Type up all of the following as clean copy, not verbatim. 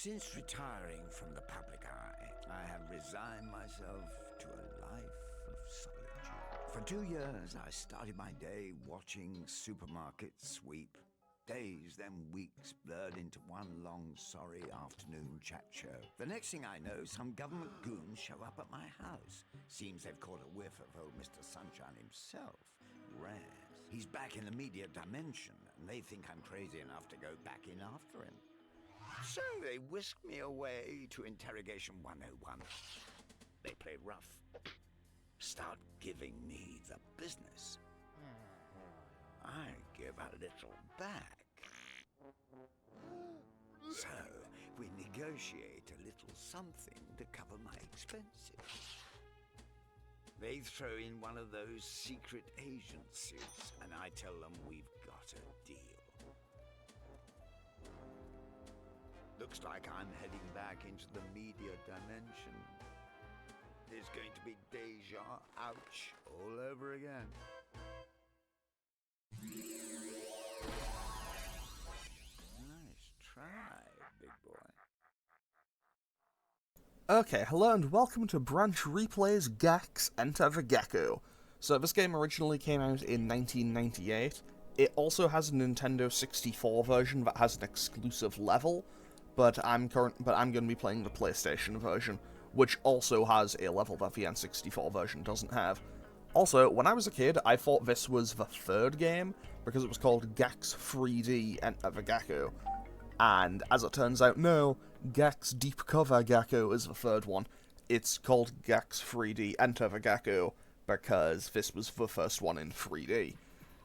Since retiring from the public eye, I have resigned myself to a life of solitude. For 2 years, I started my day watching supermarkets sweep. Days, then weeks, blurred into one long, sorry afternoon chat show. The next thing I know, some government goons show up at my house. Seems they've caught a whiff of old Mr. Sunshine himself, Raz. He's back in the media dimension, and they think I'm crazy enough to go back in after him. So they whisked me away to Interrogation 101. They play rough. Start giving me the business. I give a little back. So we negotiate a little something to cover my expenses. They throw in one of those secret agent suits, and I tell them we've got a deal. Looks like I'm heading back into the media dimension. There's going to be deja, ouch, all over again. Nice try, big boy. Okay, hello and welcome to Branch Replay's Gex Enter the Gecko. So this game originally came out in 1998. It also has a Nintendo 64 version that has an exclusive level, but I'm going to be playing the PlayStation version, which also has a level that the N64 version doesn't have. Also, when I was a kid, I thought this was the third game, because it was called Gex 3D Enter the Gecko. And as it turns out, no, Gex Deep Cover Gecko is the third one. It's called Gex 3D Enter the Gecko, because this was the first one in 3D.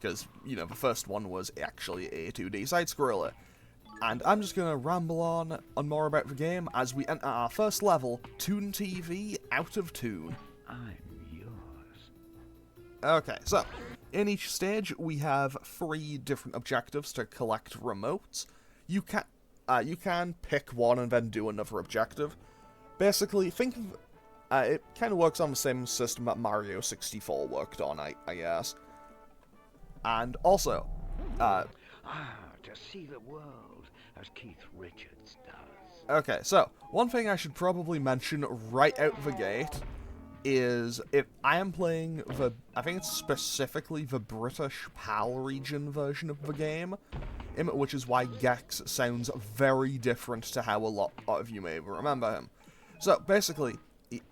Because, you know, the first one was actually a 2D side-scroller. And I'm just going to ramble on more about the game as we enter our first level, Toon TV Out of Toon. I'm yours. Okay, so, in each stage we have 3 different objectives to collect remotes. You can pick one and then do another objective. Basically, think of... it kind of works on the same system that Mario 64 worked on, I guess. And also, to see the world as Keith Richards does. okay, so, one thing I should probably mention right out the gate is if I am playing I think it's specifically the British PAL region version of the game, which is why Gex sounds very different to how a lot of you may remember him. So, basically,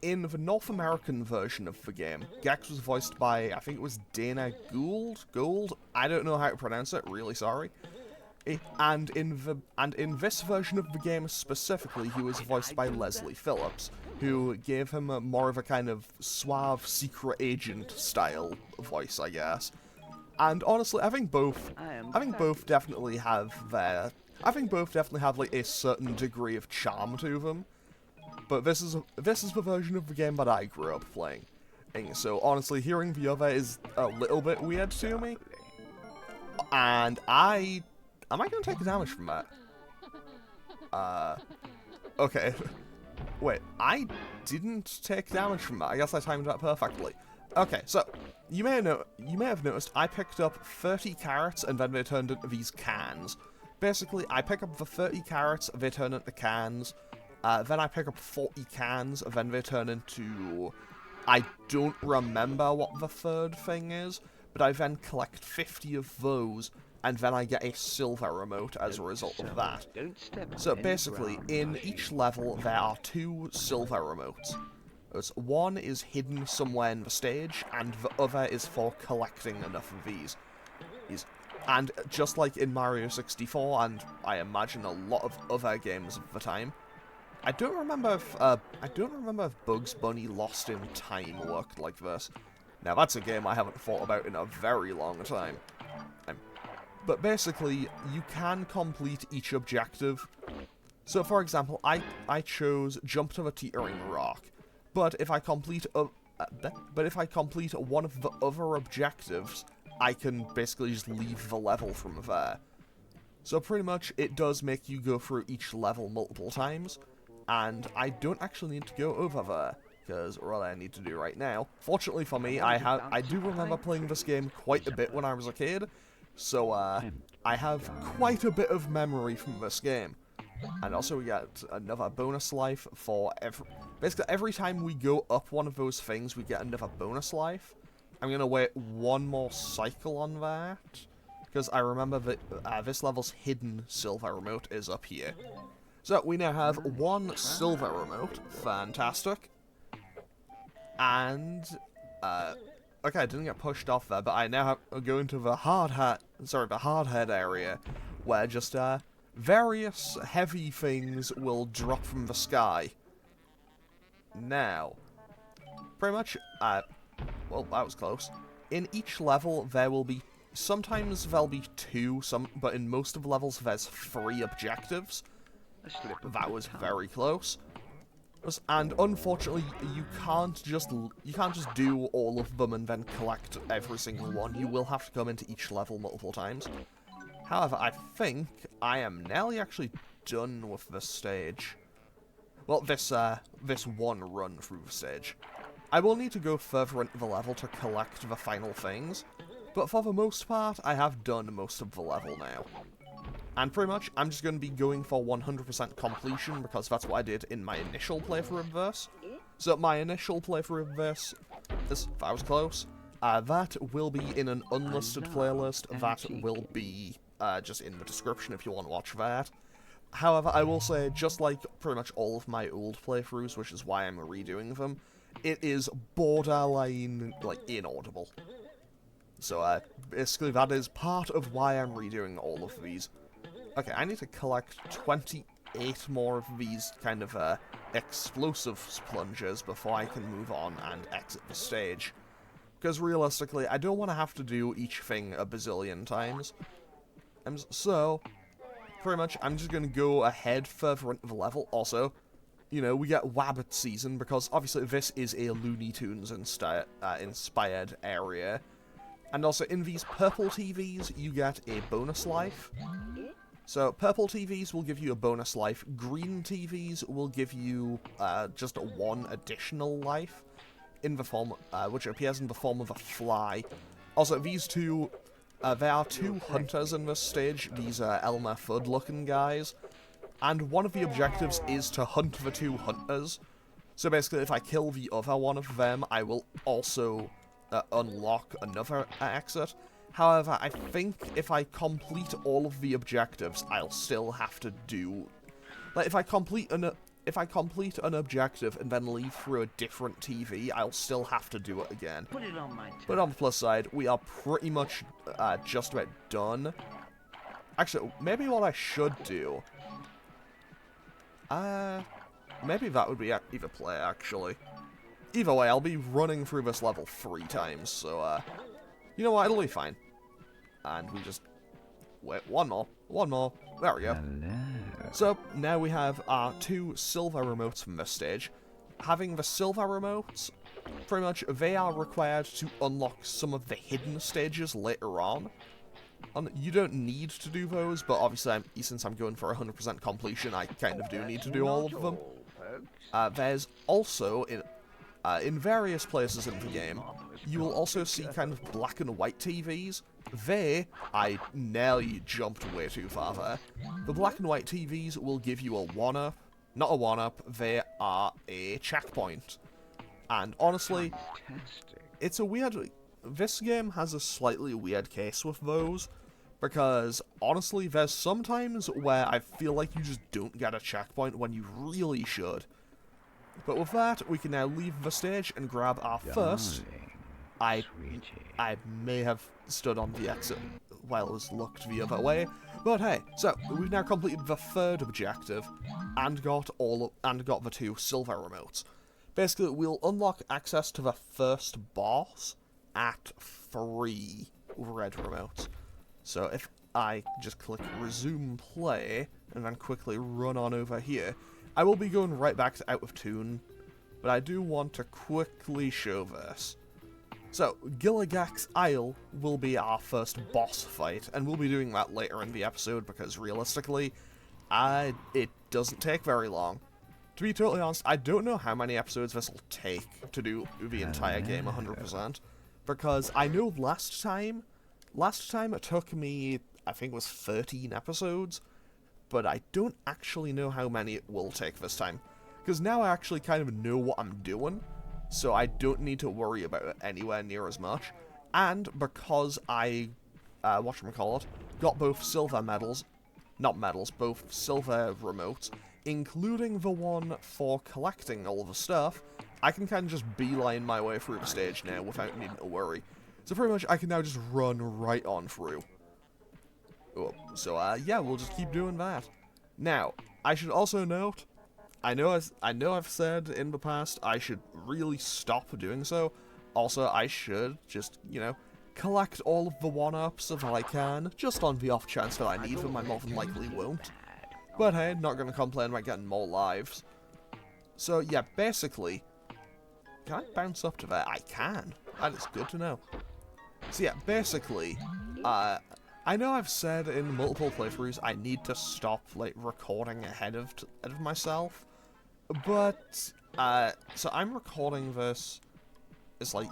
in the North American version of the game, Gex was voiced by, I think it was Dana Gould? I don't know how to pronounce it, really sorry. And in this version of the game specifically, he was voiced by Leslie Phillips, who gave him more of a kind of suave secret agent style voice, I guess. And honestly, I think both definitely have like a certain degree of charm to them. But this is the version of the game that I grew up playing. And so honestly, hearing the other is a little bit weird to me. And am I gonna take damage from that? Okay. Wait, I didn't take damage from that. I guess I timed that perfectly. Okay, so, you may have noticed I picked up 30 carrots and then they turned into these cans. Basically, I pick up the 30 carrots, they turn into cans. Then I pick up 40 cans, then they turn into... I don't remember what the third thing is, but I then collect 50 of those, and then I get a silver remote as a result of that. So basically, in each level, there are 2 silver remotes. One is hidden somewhere in the stage, and the other is for collecting enough of these. And just like in Mario 64, and I imagine a lot of other games of the time, I don't remember if Bugs Bunny Lost in Time worked like this. Now that's a game I haven't thought about in a very long time. But basically, you can complete each objective. So for example, I chose Jump to the Teetering Rock. But if I complete one of the other objectives, I can basically just leave the level from there. So pretty much, it does make you go through each level multiple times, and I don't actually need to go over there, because what I need to do right now, fortunately for me, I do remember playing this game quite a bit when I was a kid, so I have quite a bit of memory from this game. And also we get another bonus life for basically every time we go up one of those things, we get another bonus life. I'm going to wait one more cycle on that, because I remember that this level's hidden silver remote is up here. So we now have one silver remote, fantastic. And, okay, I didn't get pushed off there, but I now go into the hardhead area, where just, various heavy things will drop from the sky. Now, pretty much, well, that was close. In each level, there will be, sometimes there'll be 2, but in most of the levels, there's 3 objectives. That was very close. And unfortunately, you can't just do all of them and then collect every single one. You will have to come into each level multiple times. However, I think I am nearly actually done with this stage. Well, this one run through the stage. I will need to go further into the level to collect the final things, but for the most part, I have done most of the level now. And pretty much, I'm just going to be going for 100% completion, because that's what I did in my initial playthrough of this. So my initial playthrough of this, that was close, that will be in an unlisted playlist. That will be just in the description if you want to watch that. However, I will say, just like pretty much all of my old playthroughs, which is why I'm redoing them, it is borderline, like, inaudible. So, basically that is part of why I'm redoing all of these. Okay, I need to collect 28 more of these kind of, explosive plungers before I can move on and exit the stage. Because realistically, I don't want to have to do each thing a bazillion times. So, pretty much, I'm just going to go ahead further into the level. Also, you know, we get Wabbit Season, because obviously this is a Looney Tunes inspired area. And also, in these purple TVs, you get a bonus life. So, purple TVs will give you a bonus life. Green TVs will give you just 1 additional life, in the form, which appears in the form of a fly. Also, these two, there are 2 hunters in this stage, these Elmer Fudd-looking guys. And one of the objectives is to hunt the 2 hunters. So basically, if I kill the other one of them, I will also unlock another exit. However, I think if I complete all of the objectives, I'll still have to do... Like, if I complete an objective and then leave through a different TV, I'll still have to do it again. Put it on my tongue. But on the plus side, we are pretty much just about done. Actually, maybe what I should do... maybe that would be either play, actually. Either way, I'll be running through this level 3 times, so, you know what, it'll be fine. And we just... Wait, one more. There we go. Hello. So, now we have our 2 silver remotes from this stage. Having the silver remotes, pretty much, they are required to unlock some of the hidden stages later on. And you don't need to do those, but obviously, since I'm going for 100% completion, I kind of do need to do all of them. There's also, in various places in the game, you will also see kind of black and white TVs. I nearly jumped way too far there. The black and white TVs will give you a 1-up. Not a 1-up, they are a checkpoint. And honestly, it's a weird... This game has a slightly weird case with those, because honestly, there's some times where I feel like you just don't get a checkpoint when you really should. But with that, we can now leave the stage and grab our first... I may have stood on the exit while it was looked the other way, but hey, so we've now completed the 3rd objective and got the 2 silver remotes. Basically, we'll unlock access to the first boss at 3 red remotes. So if I just click resume play and then quickly run on over here, I will be going right back to Out of Tune, but I do want to quickly show this. So, Gilligak's Isle will be our first boss fight, and we'll be doing that later in the episode because realistically, it doesn't take very long. To be totally honest, I don't know how many episodes this will take to do the entire game 100%, because I know last time it took me, I think it was 13 episodes, but I don't actually know how many it will take this time. Because now I actually kind of know what I'm doing, so I don't need to worry about it anywhere near as much. And because I, whatchamacallit, got both silver medals, not medals, both silver remotes, including the one for collecting all the stuff, I can kind of just beeline my way through the stage now without needing to worry. So pretty much I can now just run right on through. Oh, so yeah, we'll just keep doing that. Now, I should also note, I know I've said in the past I should really stop doing so. Also, I should just, you know, collect all of the 1-ups if I can, just on the off chance that I need them. I more than likely won't. But hey, not gonna complain about getting more lives. So yeah, basically, can I bounce up to there? I can. That is good to know. So yeah, basically, I know I've said in multiple playthroughs I need to stop, like, recording ahead of myself, but, so I'm recording this, it's, like,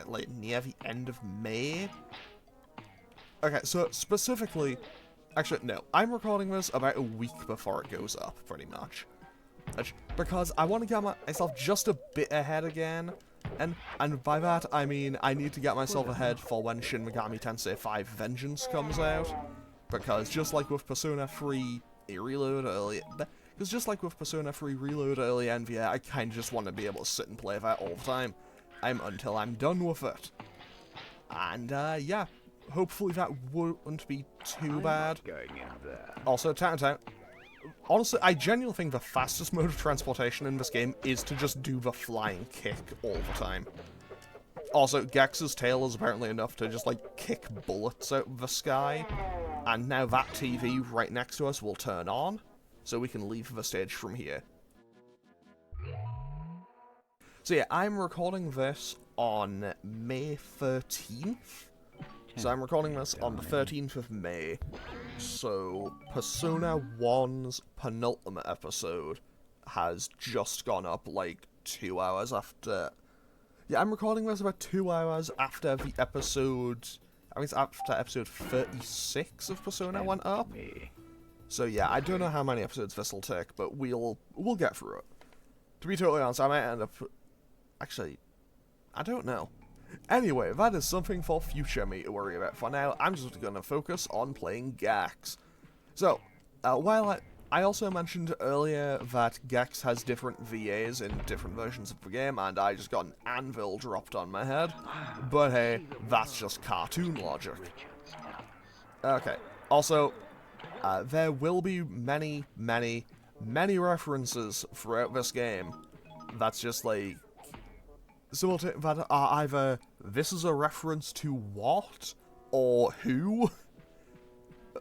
like, near the end of May? Okay, so, specifically, actually, no, I'm recording this about a week before it goes up, pretty much. Because I want to get myself just a bit ahead again, and by that I mean I need to get myself ahead for when Shin Megami Tensei 5 Vengeance comes out, because just like with Persona 3 Reload earlier, in the year, I kind of just want to be able to sit and play that all the time, until I'm done with it. And yeah, hopefully that won't be too bad. Also, honestly, I genuinely think the fastest mode of transportation in this game is to just do the flying kick all the time. Also, Gex's tail is apparently enough to just, like, kick bullets out of the sky. And now that TV right next to us will turn on, so we can leave the stage from here. So yeah, I'm recording this on May 13th. So I'm recording this on the 13th of May. So Persona 1's penultimate episode has just gone up like 2 hours after... Yeah, I'm recording this about 2 hours after the episode... I think it's after episode 36 of Persona went up. So yeah, I don't know how many episodes this will take, but we'll get through it. To be totally honest, I might end up... Actually, I don't know. Anyway, that is something for future me to worry about. For now, I'm just going to focus on playing Gex. So, while I also mentioned earlier that Gex has different VAs in different versions of the game, and I just got an anvil dropped on my head. But hey, that's just cartoon logic. Okay, also, there will be many references throughout this game. That's just like... that are either, this is a reference to what, or who,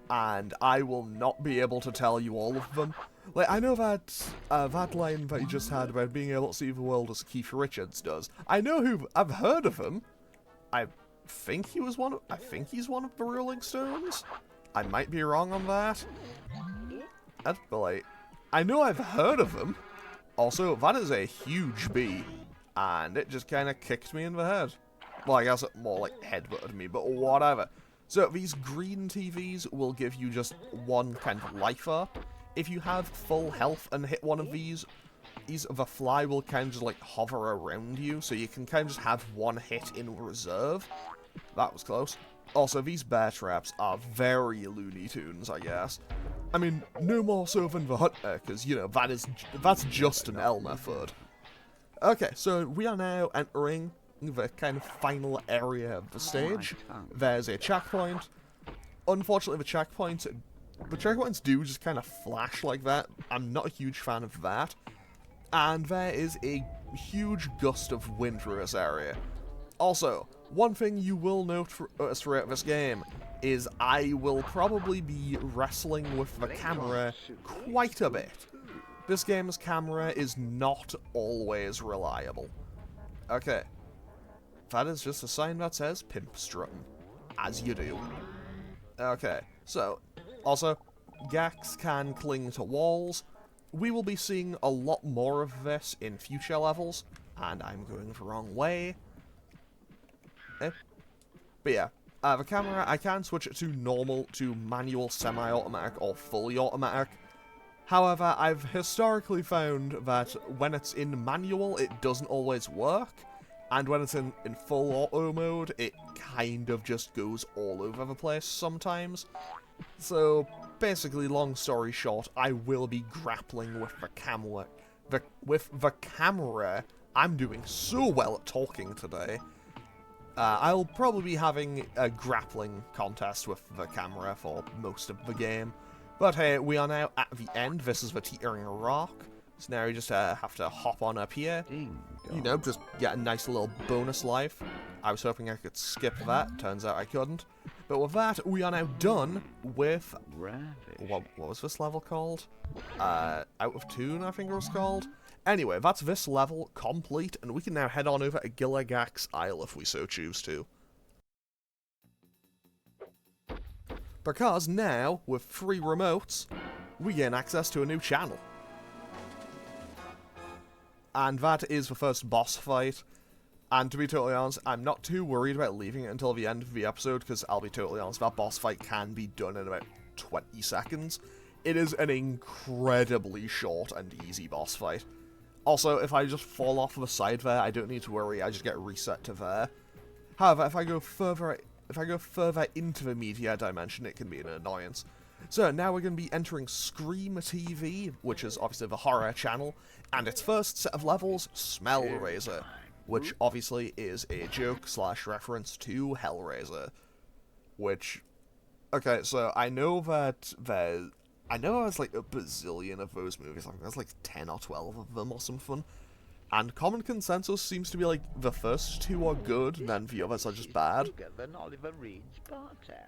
and I will not be able to tell you all of them. Like, I know that, that line that you just had about being able to see the world as Keith Richards does. I know who, I've heard of him. I think he's one of the Rolling Stones. I might be wrong on that. But like, I know I've heard of him. Also, that is a huge B. And it just kind of kicked me in the head. Well, I guess it more like headbutted me, but whatever. So these green TVs will give you just one kind of life up. If you have full health and hit one of these, the fly will kind of just like hover around you, so you can kind of just have one hit in reserve. That was close. Also, these bear traps are very Looney Tunes, I guess. I mean, no more so than the Hunter, because, you know, that's just an L method. Okay, so we are now entering the kind of final area of the stage. There's a checkpoint. Unfortunately, the checkpoints do just kind of flash like that. I'm not a huge fan of that. And there is a huge gust of wind through this area. Also, one thing you will note throughout this game is I will probably be wrestling with the camera quite a bit. This game's camera is not always reliable. Okay. That is just a sign that says pimp strutting. As you do. Okay, so, also, Gex can cling to walls. We will be seeing a lot more of this in future levels, and I'm going the wrong way. But yeah, The camera, I can switch it to normal, to manual, semi-automatic, or fully automatic. However, I've historically found that when it's in manual, it doesn't always work, and when it's in full auto mode, it kind of just goes all over the place sometimes. So, basically, long story short, I will be grappling with the camera. With the camera, I'm doing so well at talking today. I'll probably be having a grappling contest with the camera for most of the game. But hey, we are now at the end. This is the teetering rock. So now we just have to hop on up here. You know, just get a nice little bonus life. I was hoping I could skip that. Turns out I couldn't. But with that, we are now done with... What was this level called? Out of Tune, I think it was called. Anyway, that's this level complete, and we can now head on over to Gilligack's Isle if we so choose to. Because now, with 3 remotes, we gain access to a new channel. And that is the first boss fight. And to be totally honest, I'm not too worried about leaving it until the end of the episode, because I'll be totally honest, that boss fight can be done in about 20 seconds. It is an incredibly short and easy boss fight. Also, if I just fall off the side there, I don't need to worry, I just get reset to there. However, if I go further into the media dimension, it can be an annoyance. So now we're going to be entering Scream TV, which is obviously the horror channel, and its first set of levels, Smellraiser, which obviously is a joke/reference to Hellraiser. Which, okay, so I know that there's like a bazillion of those movies. I think there's like 10 or 12 of them or something. And common consensus seems to be like the first 2 are good, and then the others are just bad.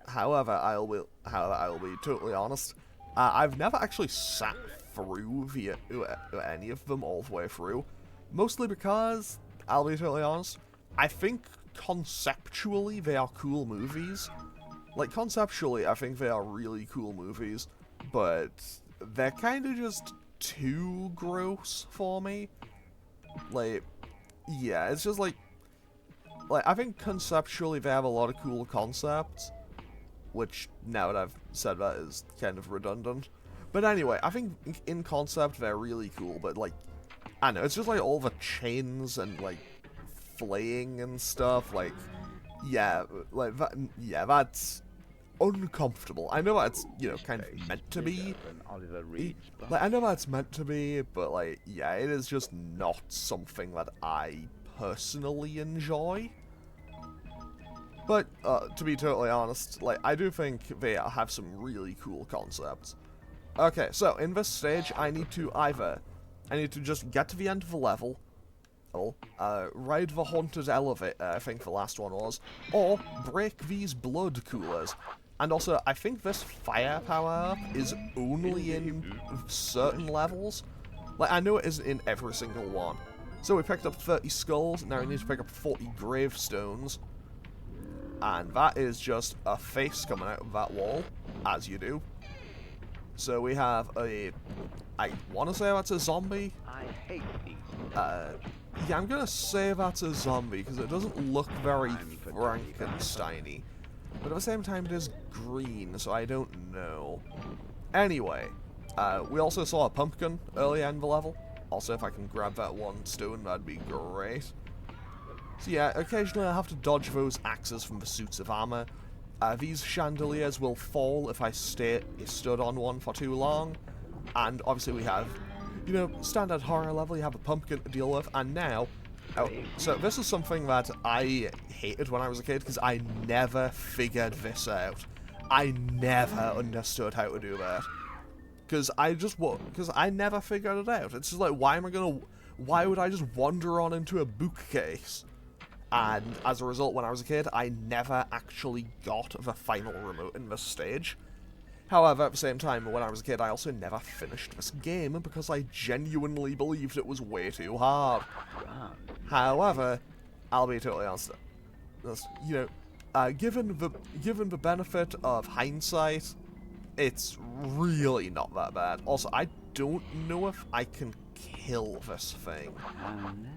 However, I will be totally honest. I've never actually sat through any of them all the way through. Mostly because, I'll be totally honest, I think conceptually they are cool movies. Like, conceptually, I think they are really cool movies. But they're kind of just too gross for me. Like, yeah, it's just like, I think conceptually they have a lot of cool concepts, which, now that I've said that, is kind of redundant. But anyway, I think in concept they're really cool, but like, I don't know, it's just like all the chains and like, flaying and stuff, like, yeah, like, that's uncomfortable. I know that's, you know, kind of meant to be. Like, I know that's meant to be, but like, yeah, it is just not something that I personally enjoy. But, to be totally honest, like, I do think they have some really cool concepts. Okay, so, in this stage, I need to just get to the end of the level, ride the haunted elevator, I think the last one was, or break these blood coolers. And also, I think this firepower up is only in certain levels. Like, I know it isn't in every single one. So we picked up 30 skulls, now we need to pick up 40 gravestones. And that is just a face coming out of that wall, as you do. So we have I want to say that's a zombie. I hate these. Yeah, I'm gonna say that's a zombie, because it doesn't look very Frankenstein-y. But at the same time, it is green, so I don't know. Anyway, we also saw a pumpkin earlier in the level. Also, if I can grab that one stone, that'd be great. So yeah, occasionally I have to dodge those axes from the suits of armor. These chandeliers will fall if I stood on one for too long. And obviously we have, you know, standard horror level, you have a pumpkin to deal with, and now... Oh, so this is something that I hated when I was a kid, because I never figured this out. I never understood how to do that. Because I never figured it out. It's just like, why would I just wander on into a bookcase? And as a result, when I was a kid, I never actually got the final remote in this stage. However, at the same time, when I was a kid, I also never finished this game because I genuinely believed it was way too hard. However, I'll be totally honest, you know, given the benefit of hindsight, it's really not that bad. Also, I don't know if I can kill this thing.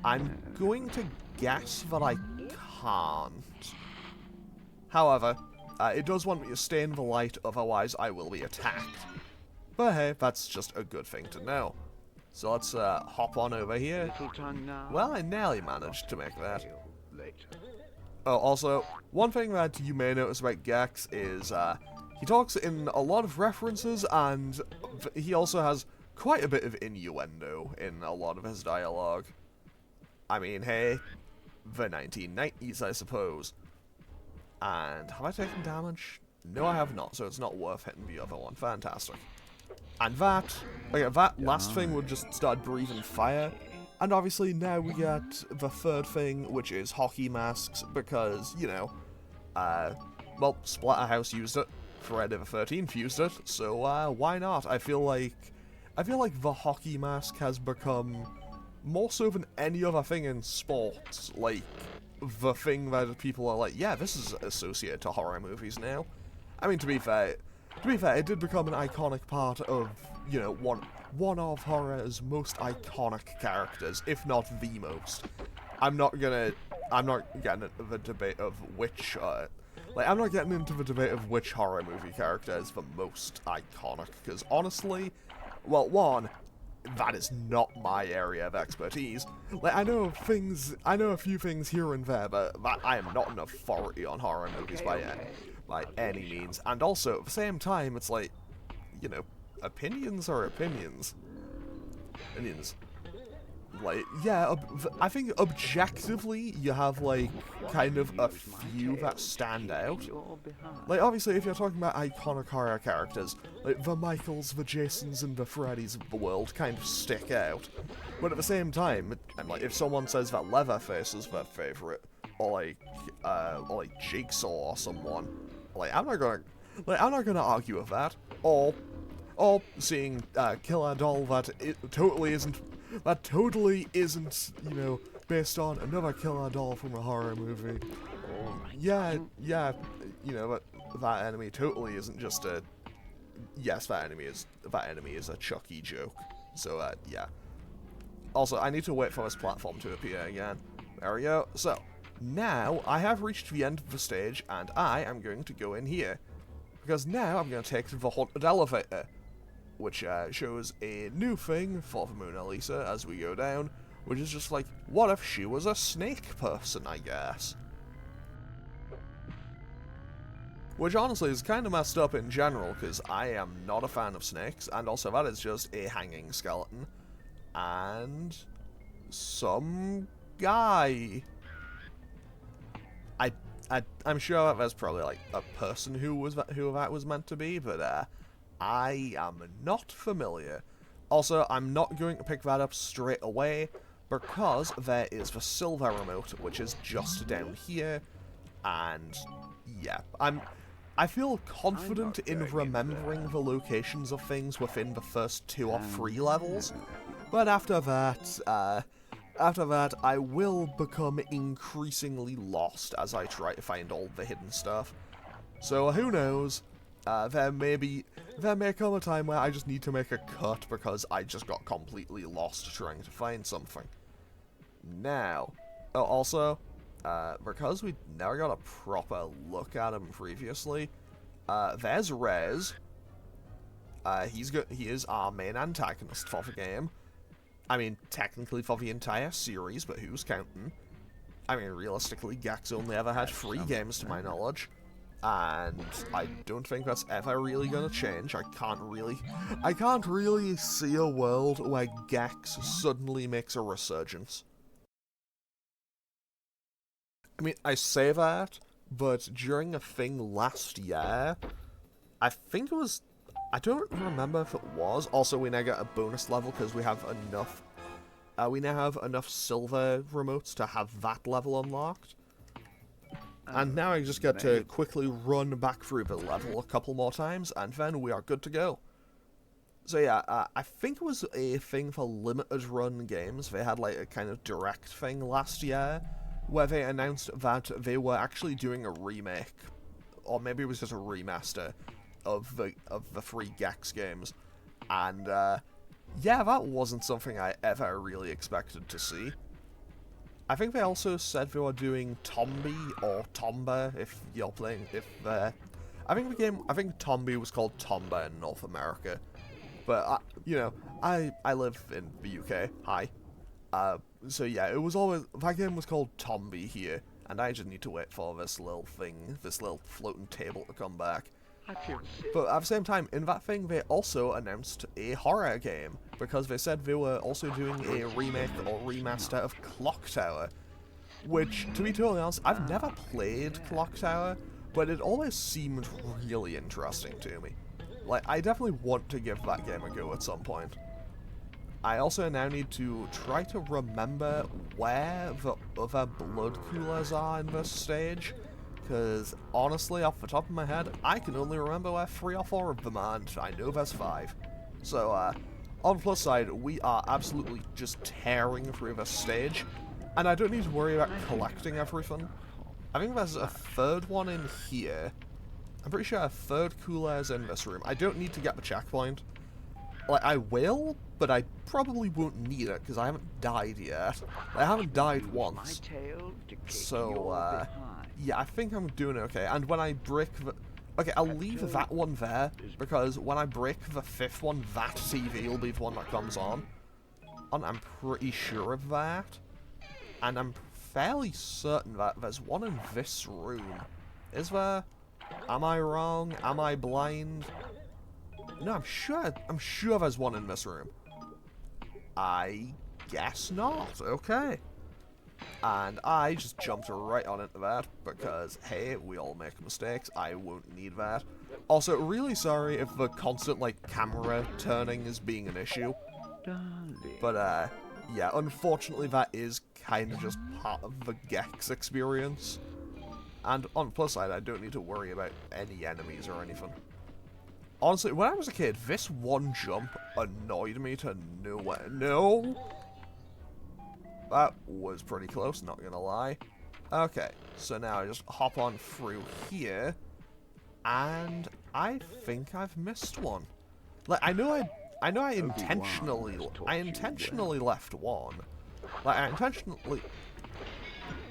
I'm going to guess that I can't. However, it does want me to stay in the light, otherwise I will be attacked. But hey, that's just a good thing to know. So let's hop on over here. Well, I nearly managed to make that. Oh, also, one thing that you may notice about Gex is he talks in a lot of references, and he also has quite a bit of innuendo in a lot of his dialogue. I mean, hey, the 1990s, I suppose. And have I taken damage? No, I have not, so it's not worth hitting the other one. Fantastic. And that last thing would just start breathing fire. And obviously now we get the third thing, which is hockey masks, because, you know, well, Splatterhouse used it, Friday the 13th used it, so why not? I feel like the hockey mask has become more so than any other thing in sports, like the thing that people are like, yeah, this is associated to horror movies now. I mean, to be fair, it did become an iconic part of, you know, one of horror's most iconic characters, if not the most. I'm not getting into the debate of which, I'm not getting into the debate of which horror movie character is the most iconic, because honestly, well, one, that is not my area of expertise. Like, I know a few things here and there, but I am not an authority on horror movies by any means. And also, at the same time, it's like, you know, opinions are opinions. Like, yeah, I think objectively, you have, like, kind of a few that stand out. Like, obviously, if you're talking about iconic horror characters, like, the Michaels, the Jasons, and the Freddys of the world kind of stick out. But at the same time, I'm like, if someone says that Leatherface is their favourite, or like Jigsaw or someone, like, I'm not gonna argue with that. Or seeing Killer Doll that totally isn't, you know, based on another Killer Doll from a horror movie. Yeah, you know, that enemy totally isn't just a... Yes, that enemy is a Chucky joke. So, yeah. Also, I need to wait for this platform to appear again. There we go. So, now I have reached the end of the stage, and I am going to go in here. Because now I'm going to take the haunted elevator, which shows a new thing for the Mona Lisa as we go down, which is just like, what if she was a snake person, I guess? Which honestly is kind of messed up in general, because I am not a fan of snakes, and also that is just a hanging skeleton. And some guy. I'm sure that there's probably like a person who that was meant to be, but I am not familiar. Also, I'm not going to pick that up straight away, because there is the silver remote, which is just down here, and yeah, I feel confident in remembering the locations of things within the first 2 or 3 levels, but after that, I will become increasingly lost as I try to find all the hidden stuff. So who knows? There may come a time where I just need to make a cut because I just got completely lost trying to find something. Now, also, because we never got a proper look at him previously, there's Rez. He is our main antagonist for the game. I mean, technically for the entire series, but who's counting? I mean, realistically, Gex only ever had 3 games to my knowledge. And I don't think that's ever really gonna change. I can't really see a world where Gex suddenly makes a resurgence. I mean, I say that, but during a thing last year, I think it was... I don't remember if it was. Also, we now get a bonus level because we have enough... we now have enough silver remotes to have that level unlocked. And now I just get to quickly run back through the level a couple more times, and then we are good to go. So yeah, I think it was a thing for limited run games. They had like a kind of direct thing last year, where they announced that they were actually doing a remake, or maybe it was just a remaster, of the 3 Gex games. And yeah, that wasn't something I ever really expected to see. I think they also said they were doing Tombi or Tomba if you're playing, I think Tombi was called Tomba in North America. But, I live in the UK, hi. So yeah, that game was called Tombi here, and I just need to wait for this little floating table to come back. But at the same time, in that thing, they also announced a horror game, because they said they were also doing a remake or remaster of Clock Tower, which, to be totally honest, I've never played Clock Tower, but it always seemed really interesting to me. Like, I definitely want to give that game a go at some point. I also now need to try to remember where the other blood coolers are in this stage, because honestly, off the top of my head, I can only remember where 3 or 4 of them are, and I know there's 5. So, on the plus side, we are absolutely just tearing through this stage, and I don't need to worry about collecting everything. I think there's a third one in here. I'm pretty sure a third cooler is in this room. I don't need to get the checkpoint. Like, I will, but I probably won't need it, because I haven't died yet. I haven't died once. So, yeah, I think I'm doing okay. And when I break the... Okay, I'll leave that one there, because when I break the 5th one, that TV will be the one that comes on. And I'm pretty sure of that. And I'm fairly certain that there's one in this room. Is there? Am I wrong? Am I blind? No, I'm sure there's one in this room. I guess not. Okay. And I just jumped right on into that, because, hey, we all make mistakes. I won't need that. Also, really sorry if the constant, like, camera turning is being an issue. But, yeah, unfortunately that is kind of just part of the Gex experience. And on the plus side, I don't need to worry about any enemies or anything. Honestly, when I was a kid, this one jump annoyed me to no end. No! That was pretty close, not gonna lie. Okay, so now I just hop on through here, and I think I've missed one. Like, I know I intentionally left one. Like, I intentionally...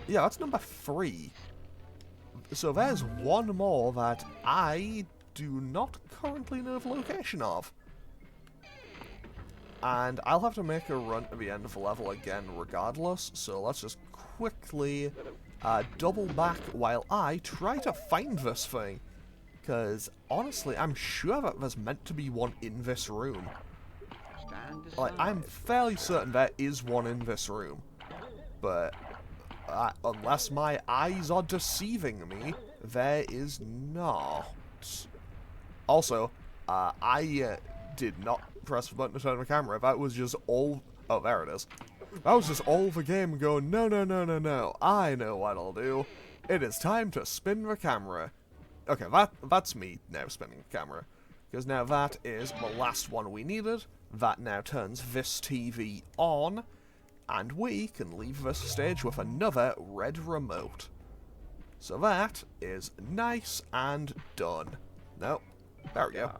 Yeah, that's number 3. So there's one more that I do not currently know the location of. And I'll have to make a run to the end of the level again regardless, so let's just quickly double back while I try to find this thing. Because, honestly, I'm sure that there's meant to be one in this room. Like, I'm fairly certain there is one in this room. But, unless my eyes are deceiving me, there is not. Also, I did not press the button to turn the camera. That was just all... Oh, there it is. That was just all the game going, no, no, no, no, no. I know what I'll do. It is time to spin the camera. Okay, that's me now spinning the camera. Because now that is the last one we needed. That now turns this TV on. And we can leave this stage with another red remote. So that is nice and done. Nope. There we go.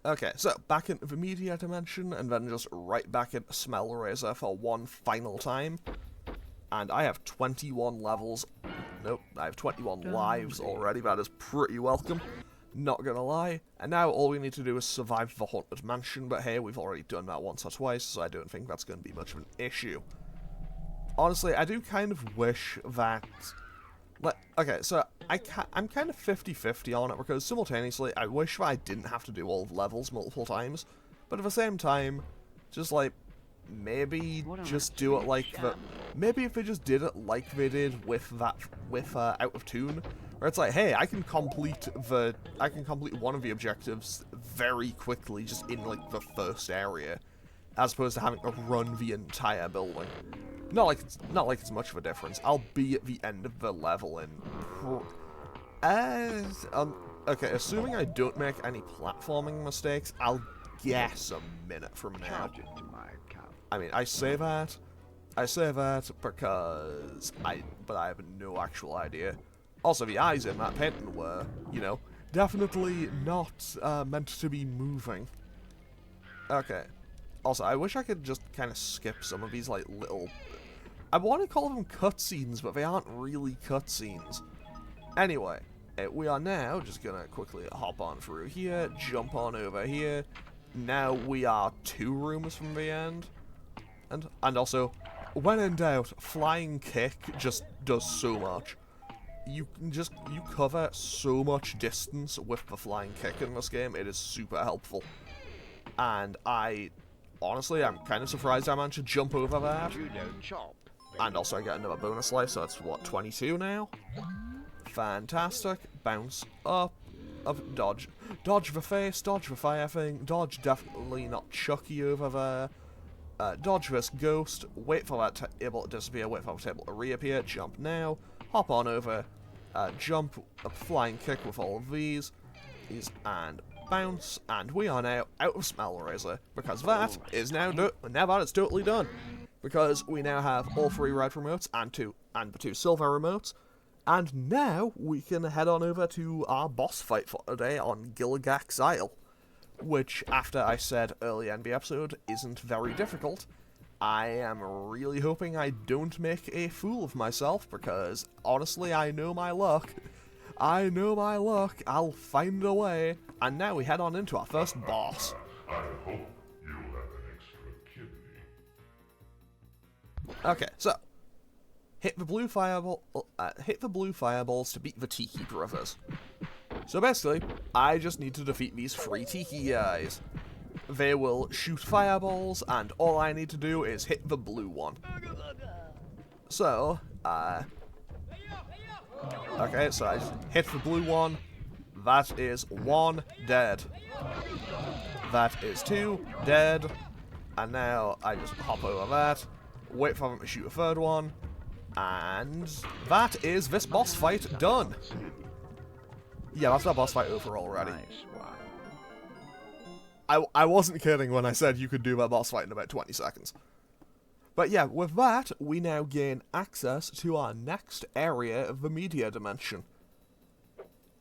Okay, so back into the media dimension, and then just right back into Smell Razor for one final time. And I have 21 levels. Nope, I have 21 lives already. That is pretty welcome. Not gonna lie. And now all we need to do is survive the Haunted Mansion, but hey, we've already done that once or twice, so I don't think that's going to be much of an issue. Honestly, I do kind of wish that... Okay, so I'm kind of 50-50 on it, because simultaneously, I wish that I didn't have to do all the levels multiple times, but at the same time, just like, maybe just do it like the... Maybe if they just did it like they did with Out of Tune, where it's like, hey, I can complete one of the objectives very quickly, just in, like, the first area, as opposed to having to run the entire building. Not like it's much of a difference. I'll be at the end of the level in... okay, assuming I don't make any platforming mistakes, I'll guess a minute from now. I mean, I say that because but I have no actual idea. Also, the eyes in that painting were, you know, definitely not meant to be moving. Okay. Also, I wish I could just kind of skip some of these, like, little... I want to call them cutscenes, but they aren't really cutscenes. Anyway, we are now just going to quickly hop on through here, jump on over here. Now we are 2 rooms from the end. And also, when in doubt, flying kick just does so much. You cover so much distance with the flying kick in this game. It is super helpful. And honestly, I'm kind of surprised I managed to jump over that. And also I get another bonus life, so that's, what, 22 now? Fantastic. Bounce up. Dodge. Dodge the face, dodge the fire thing, dodge definitely not Chucky over there. Dodge this ghost, wait for that table to disappear, wait for the table to reappear, jump now, hop on over, jump, a flying kick with all of these, and bounce, and we are now out of Smell Razor, because that is now that it's totally done. Because we now have all 3 red remotes and the 2 silver remotes, and now we can head on over to our boss fight for today on Gilligack's Isle, which, after I said earlier in the episode, isn't very difficult. I am really hoping I don't make a fool of myself, because, honestly, I know my luck. I know my luck. I'll find a way. And now we head on into our first boss. I hope you'll have an extra kidney. Okay, so hit the blue fireballs to beat the Tiki Brothers. So basically, I just need to defeat these 3 Tiki guys. They will shoot fireballs, and all I need to do is hit the blue one. So, okay, so I just hit the blue one. That is 1 dead. That is 2 dead. And now I just hop over that, wait for them to shoot a 3rd one, and that is this boss fight done. Yeah, that's our boss fight over already. I wasn't kidding when I said you could do that boss fight in about 20 seconds. But yeah, with that, we now gain access to our next area of the media dimension.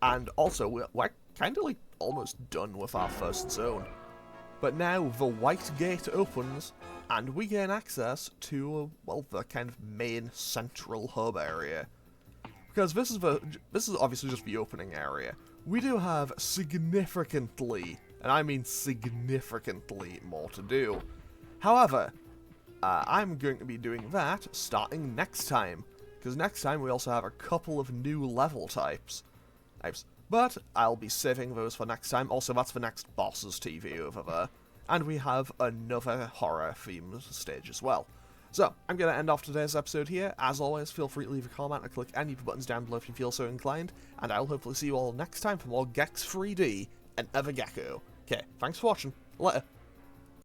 And also, we're kind of like almost done with our first zone. But now the white gate opens, and we gain access to, well, the kind of main central hub area. Because this is obviously just the opening area. We do have significantly, and I mean significantly, more to do. However, I'm going to be doing that starting next time. Because next time we also have a couple of new level types. But I'll be saving those for next time. Also, that's the next boss's TV over there. And we have another horror-themed stage as well. So, I'm going to end off today's episode here. As always, feel free to leave a comment or click any of the buttons down below if you feel so inclined. And I'll hopefully see you all next time for more Gex 3D and other Gecko. Okay, thanks for watching. Later.